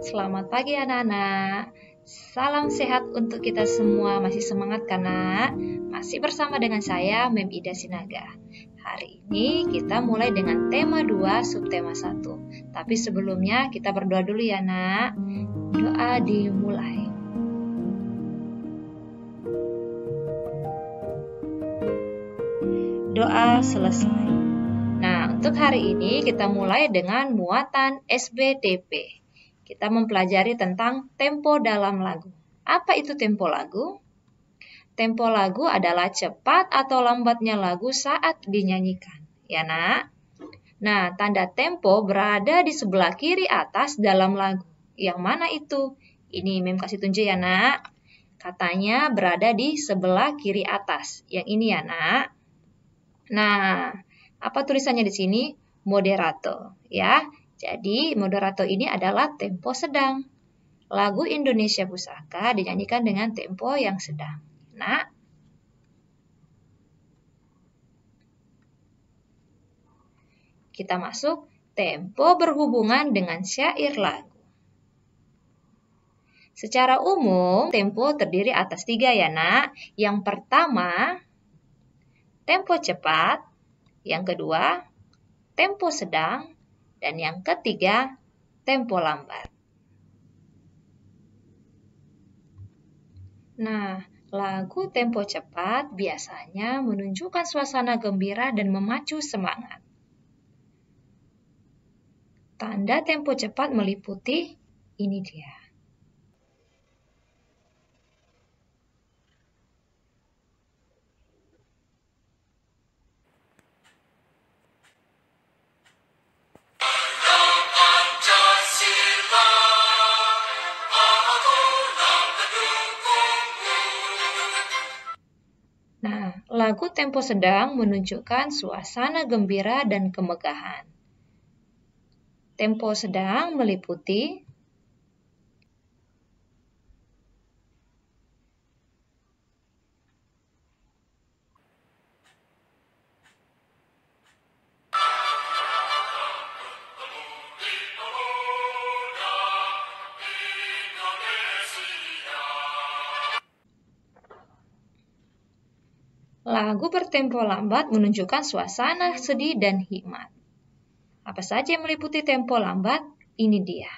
Selamat pagi anak-anak. Salam sehat untuk kita semua. Masih semangat kan nak? Masih bersama dengan saya Mem Ida Sinaga. Hari ini kita mulai dengan tema 2 subtema 1. Tapi sebelumnya kita berdoa dulu ya nak. Doa dimulai. Doa selesai. Nah, untuk hari ini kita mulai dengan muatan SBDP. Kita mempelajari tentang tempo dalam lagu. Apa itu tempo lagu? Tempo lagu adalah cepat atau lambatnya lagu saat dinyanyikan. Ya nak? Nah, tanda tempo berada di sebelah kiri atas dalam lagu. Yang mana itu? Ini Mem kasih tunjuk ya nak. Katanya berada di sebelah kiri atas. Yang ini ya nak. Nah, apa tulisannya di sini? Moderato. Ya, jadi moderato ini adalah tempo sedang. Lagu Indonesia Pusaka dinyanyikan dengan tempo yang sedang. Nah, kita masuk tempo berhubungan dengan syair lagu. Secara umum, tempo terdiri atas 3 ya nak. Yang pertama, tempo cepat. Yang kedua, tempo sedang. Dan yang ketiga, tempo lambat. Nah, lagu tempo cepat biasanya menunjukkan suasana gembira dan memacu semangat. Tanda tempo cepat meliputi ini dia. Nah, lagu tempo sedang menunjukkan suasana gembira dan kemegahan. Tempo sedang meliputi lagu bertempo lambat menunjukkan suasana sedih dan hikmat. Apa saja yang meliputi tempo lambat? Ini dia.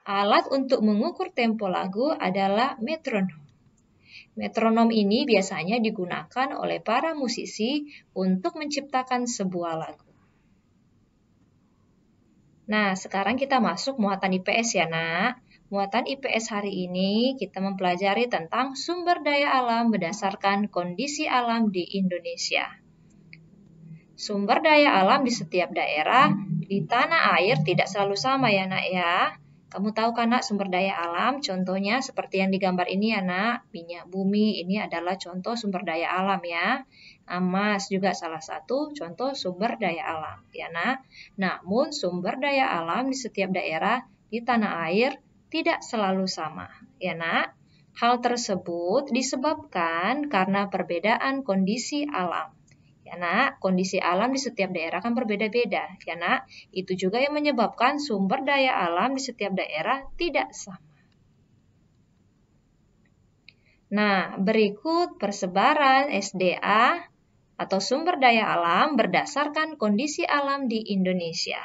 Alat untuk mengukur tempo lagu adalah metronom. Metronom ini biasanya digunakan oleh para musisi untuk menciptakan sebuah lagu. Nah, sekarang kita masuk muatan IPS ya, nak. Muatan IPS hari ini kita mempelajari tentang sumber daya alam berdasarkan kondisi alam di Indonesia. Sumber daya alam di setiap daerah di tanah air tidak selalu sama ya, nak ya. Kamu tahu kan nak sumber daya alam? Contohnya seperti yang digambar ini ya nak. Minyak bumi ini adalah contoh sumber daya alam ya. Emas juga salah satu contoh sumber daya alam ya nak. Namun sumber daya alam di setiap daerah di tanah air tidak selalu sama ya nak. Hal tersebut disebabkan karena perbedaan kondisi alam. Ya nak, kondisi alam di setiap daerah kan berbeda-beda, ya nak. Itu juga yang menyebabkan sumber daya alam di setiap daerah tidak sama. Nah, berikut persebaran SDA atau sumber daya alam berdasarkan kondisi alam di Indonesia.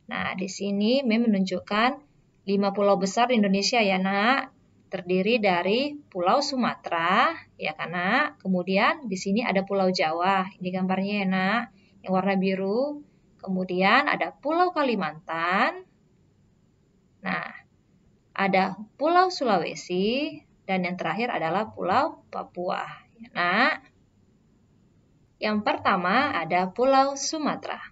Nah, di sini Mem menunjukkan 5 pulau besar di Indonesia ya nak. Terdiri dari Pulau Sumatera, ya kan nak. Kemudian di sini ada Pulau Jawa, ini gambarnya ya nak, yang warna biru. Kemudian ada Pulau Kalimantan. Nah, ada Pulau Sulawesi dan yang terakhir adalah Pulau Papua, ya nak. Yang pertama ada Pulau Sumatera.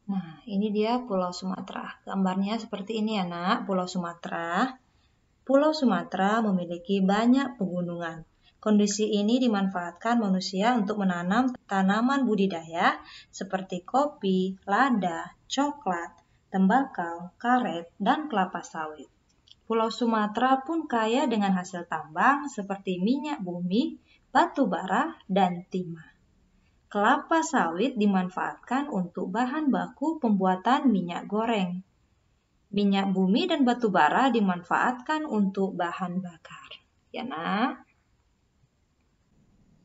Nah, ini dia Pulau Sumatera. Gambarnya seperti ini ya nak, Pulau Sumatera. Pulau Sumatera memiliki banyak pegunungan. Kondisi ini dimanfaatkan manusia untuk menanam tanaman budidaya seperti kopi, lada, coklat, tembakau, karet, dan kelapa sawit. Pulau Sumatera pun kaya dengan hasil tambang seperti minyak bumi, batu bara, dan timah. Kelapa sawit dimanfaatkan untuk bahan baku pembuatan minyak goreng. Minyak bumi dan batu bara dimanfaatkan untuk bahan bakar. Ya, nak?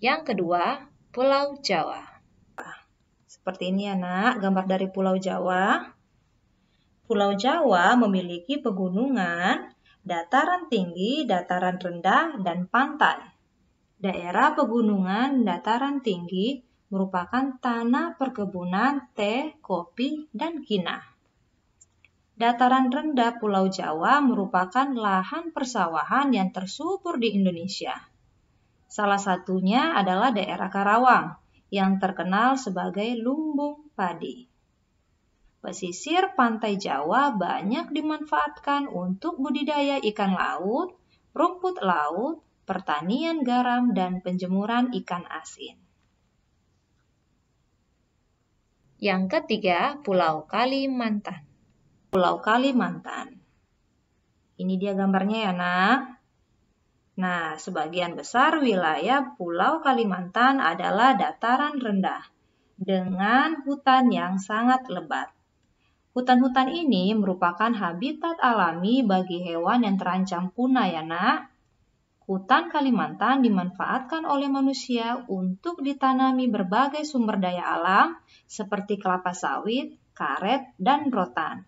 Yang kedua, Pulau Jawa. Seperti ini ya, nak, gambar dari Pulau Jawa. Pulau Jawa memiliki pegunungan, dataran tinggi, dataran rendah, dan pantai. Daerah pegunungan dataran tinggi merupakan tanah perkebunan teh, kopi, dan kina. Dataran rendah Pulau Jawa merupakan lahan persawahan yang tersubur di Indonesia. Salah satunya adalah daerah Karawang yang terkenal sebagai lumbung padi. Pesisir pantai Jawa banyak dimanfaatkan untuk budidaya ikan laut, rumput laut, pertanian garam, dan penjemuran ikan asin. Yang ketiga, Pulau Kalimantan. Pulau Kalimantan. Ini dia gambarnya ya, nak. Nah, sebagian besar wilayah Pulau Kalimantan adalah dataran rendah dengan hutan yang sangat lebat. Hutan-hutan ini merupakan habitat alami bagi hewan yang terancam punah ya, nak. Hutan Kalimantan dimanfaatkan oleh manusia untuk ditanami berbagai sumber daya alam seperti kelapa sawit, karet, dan rotan.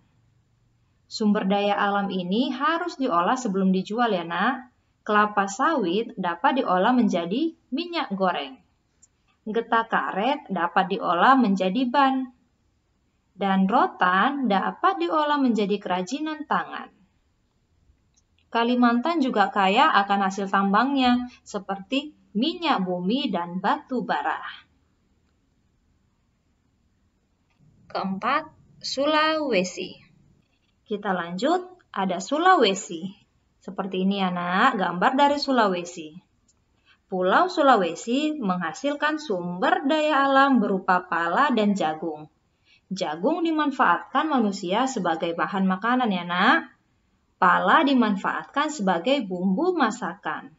Sumber daya alam ini harus diolah sebelum dijual ya, nak. Kelapa sawit dapat diolah menjadi minyak goreng. Getah karet dapat diolah menjadi ban. Dan rotan dapat diolah menjadi kerajinan tangan. Kalimantan juga kaya akan hasil tambangnya seperti minyak bumi dan batu bara. Keempat, Sulawesi. Kita lanjut, ada Sulawesi. Seperti ini ya, nak, gambar dari Sulawesi. Pulau Sulawesi menghasilkan sumber daya alam berupa pala dan jagung. Jagung dimanfaatkan manusia sebagai bahan makanan ya, nak. Pala dimanfaatkan sebagai bumbu masakan.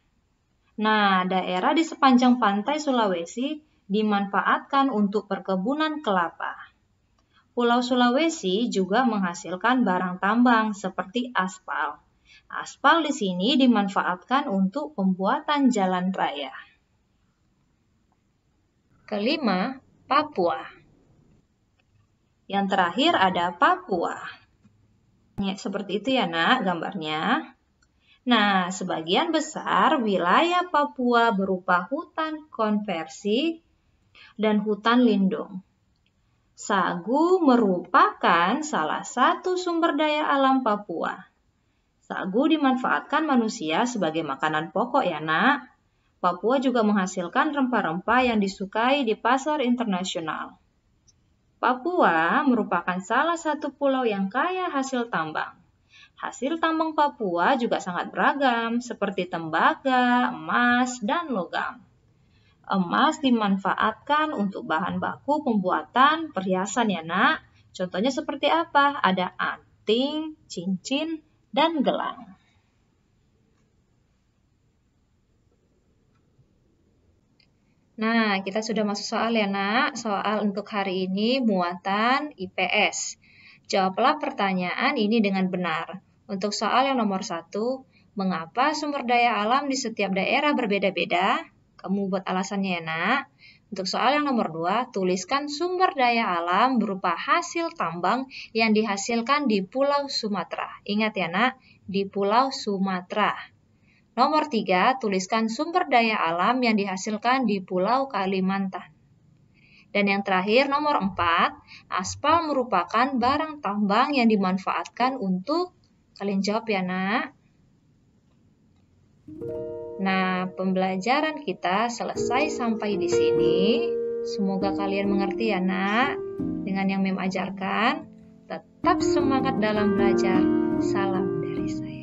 Nah, daerah di sepanjang pantai Sulawesi dimanfaatkan untuk perkebunan kelapa. Pulau Sulawesi juga menghasilkan barang tambang seperti aspal. Aspal di sini dimanfaatkan untuk pembuatan jalan raya. Kelima, Papua. Yang terakhir ada Papua. Seperti itu ya, nak, gambarnya. Nah, sebagian besar wilayah Papua berupa hutan konversi dan hutan lindung. Sagu merupakan salah satu sumber daya alam Papua. Sagu dimanfaatkan manusia sebagai makanan pokok ya, nak. Papua juga menghasilkan rempah-rempah yang disukai di pasar internasional. Papua merupakan salah satu pulau yang kaya hasil tambang. Hasil tambang Papua juga sangat beragam, seperti tembaga, emas, dan logam. Emas dimanfaatkan untuk bahan baku pembuatan perhiasan ya, nak. Contohnya seperti apa? Ada anting, cincin, dan gelang. Nah, kita sudah masuk soal ya, nak. Soal untuk hari ini muatan IPS. Jawablah pertanyaan ini dengan benar. Untuk soal yang nomor 1, mengapa sumber daya alam di setiap daerah berbeda-beda? Kamu buat alasannya ya, nak. Untuk soal yang nomor 2, tuliskan sumber daya alam berupa hasil tambang yang dihasilkan di Pulau Sumatera. Ingat ya, nak, di Pulau Sumatera. Nomor 3, tuliskan sumber daya alam yang dihasilkan di Pulau Kalimantan. Dan yang terakhir, nomor 4, aspal merupakan barang tambang yang dimanfaatkan untuk, kalian jawab ya, nak. Nah, pembelajaran kita selesai sampai di sini. Semoga kalian mengerti ya, nak. Dengan yang Mem ajarkan, tetap semangat dalam belajar. Salam dari saya.